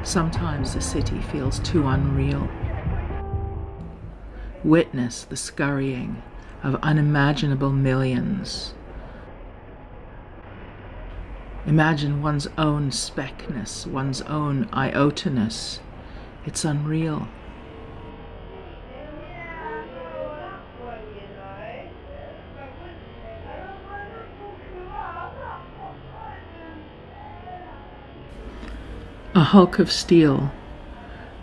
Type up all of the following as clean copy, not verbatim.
Sometimes the city feels too unreal. Witness the scurrying of unimaginable millions. Imagine one's own speckness, one's own iota-ness. It's unreal. A hulk of steel,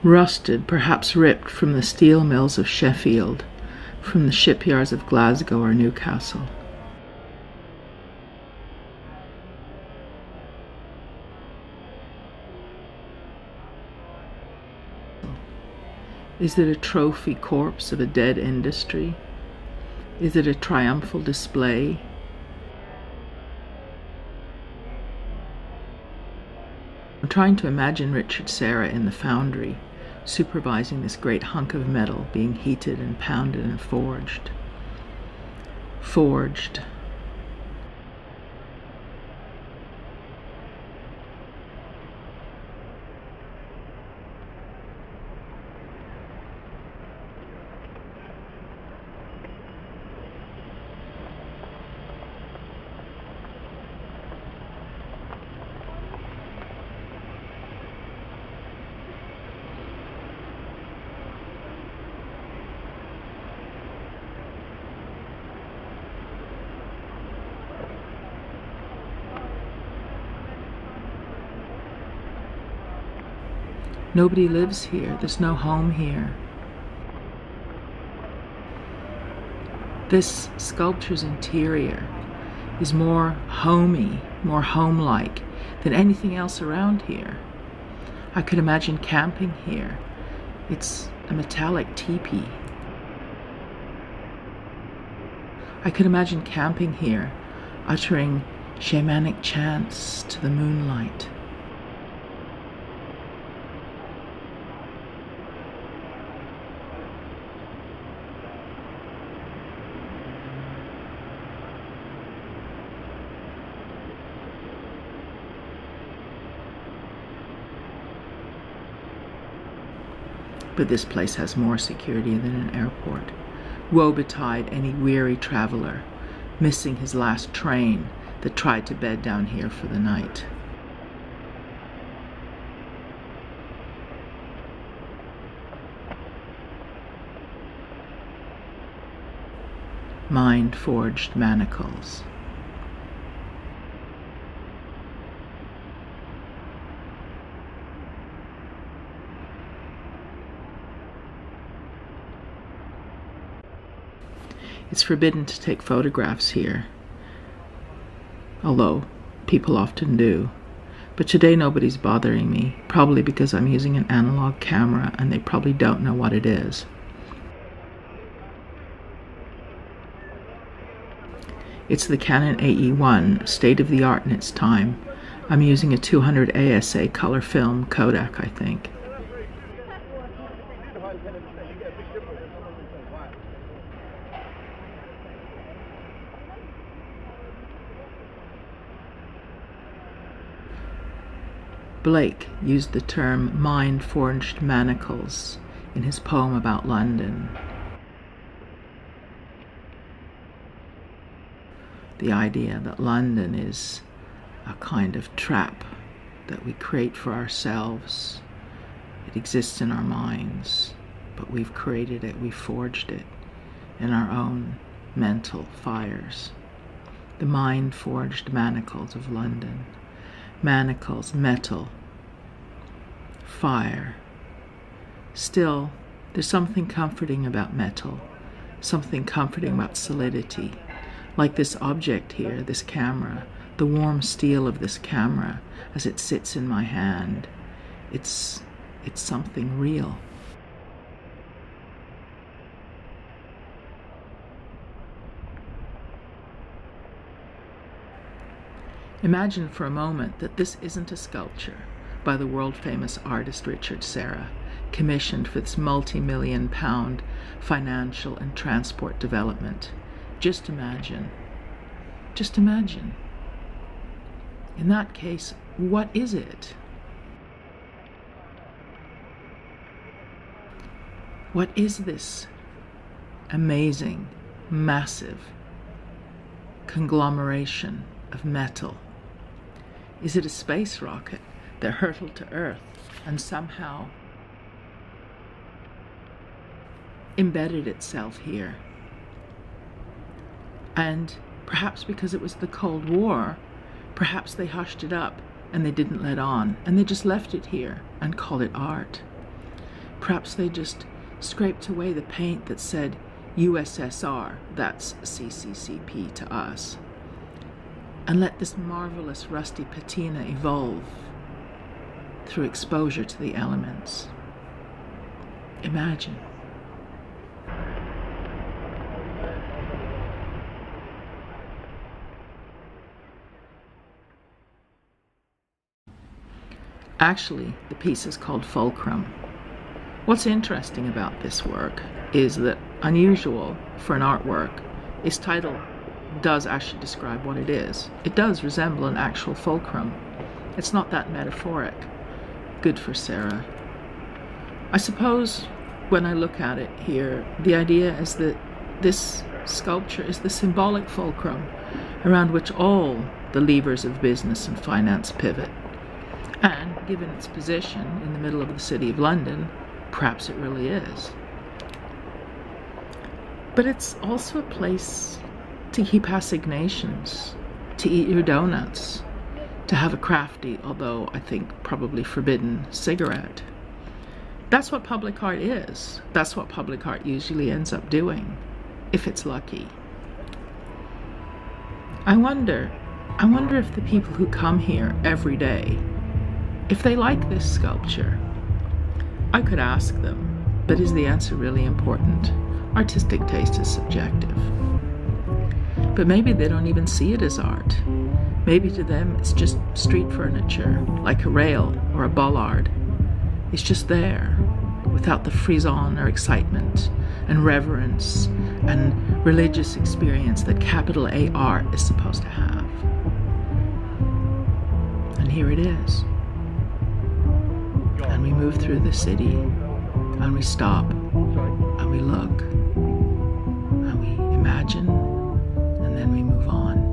rusted, perhaps ripped from the steel mills of Sheffield, from the shipyards of Glasgow or Newcastle. Is it a trophy corpse of a dead industry? Is it a triumphal display? I'm trying to imagine Richard Serra in the foundry, supervising this great hunk of metal being heated and pounded and forged. Forged. Nobody lives here. There's no home here. This sculpture's interior is more homey, more home-like than anything else around here. I could imagine camping here. It's a metallic teepee. I could imagine camping here, uttering shamanic chants to the moonlight. But this place has more security than an airport. Woe betide any weary traveler missing his last train that tried to bed down here for the night. Mind-forged manacles. It's forbidden to take photographs here, although people often do. But today nobody's bothering me, probably because I'm using an analog camera and they probably don't know what it is. It's the Canon AE1, state-of-the-art in its time. I'm using a 200 ASA color film Kodak, I think. Blake used the term mind-forged manacles in his poem about London. The idea that London is a kind of trap that we create for ourselves. It exists in our minds, but we've created it, we've forged it in our own mental fires. The mind-forged manacles of London. Manacles, metal, fire. Still, there's something comforting about metal, something comforting about solidity. Like this object here, this camera, the warm steel of this camera as it sits in my hand. It's something real. Imagine for a moment that this isn't a sculpture by the world-famous artist Richard Serra, commissioned for this multi-million-pound financial and transport development. Just imagine. Just imagine. In that case, what is it? What is this amazing, massive conglomeration of metal? Is it a space rocket that hurtled to Earth and somehow embedded itself here? And perhaps because it was the Cold War, perhaps they hushed it up and they didn't let on, and they just left it here and called it art. Perhaps they just scraped away the paint that said USSR, that's CCCP to us, and let this marvelous rusty patina evolve through exposure to the elements. Imagine. Actually, the piece is called Fulcrum. What's interesting about this work is that, unusual for an artwork, its title does actually describe what it is. It does resemble an actual fulcrum. It's not that metaphoric. Good for Serra. I suppose when I look at it here, the idea is that this sculpture is the symbolic fulcrum around which all the levers of business and finance pivot. And given its position in the middle of the city of London, perhaps it really is. But it's also a place to keep assignations, to eat your donuts, to have a crafty, although I think probably forbidden, cigarette. That's what public art is. That's what public art usually ends up doing, if it's lucky. I wonder if the people who come here every day, if they like this sculpture. I could ask them, but is the answer really important? Artistic taste is subjective. But maybe they don't even see it as art. Maybe to them it's just street furniture, like a rail or a bollard. It's just there, without the frisson or excitement and reverence and religious experience that capital A art is supposed to have. And here it is. And we move through the city, and we stop, and we look, and we imagine, and then we move on.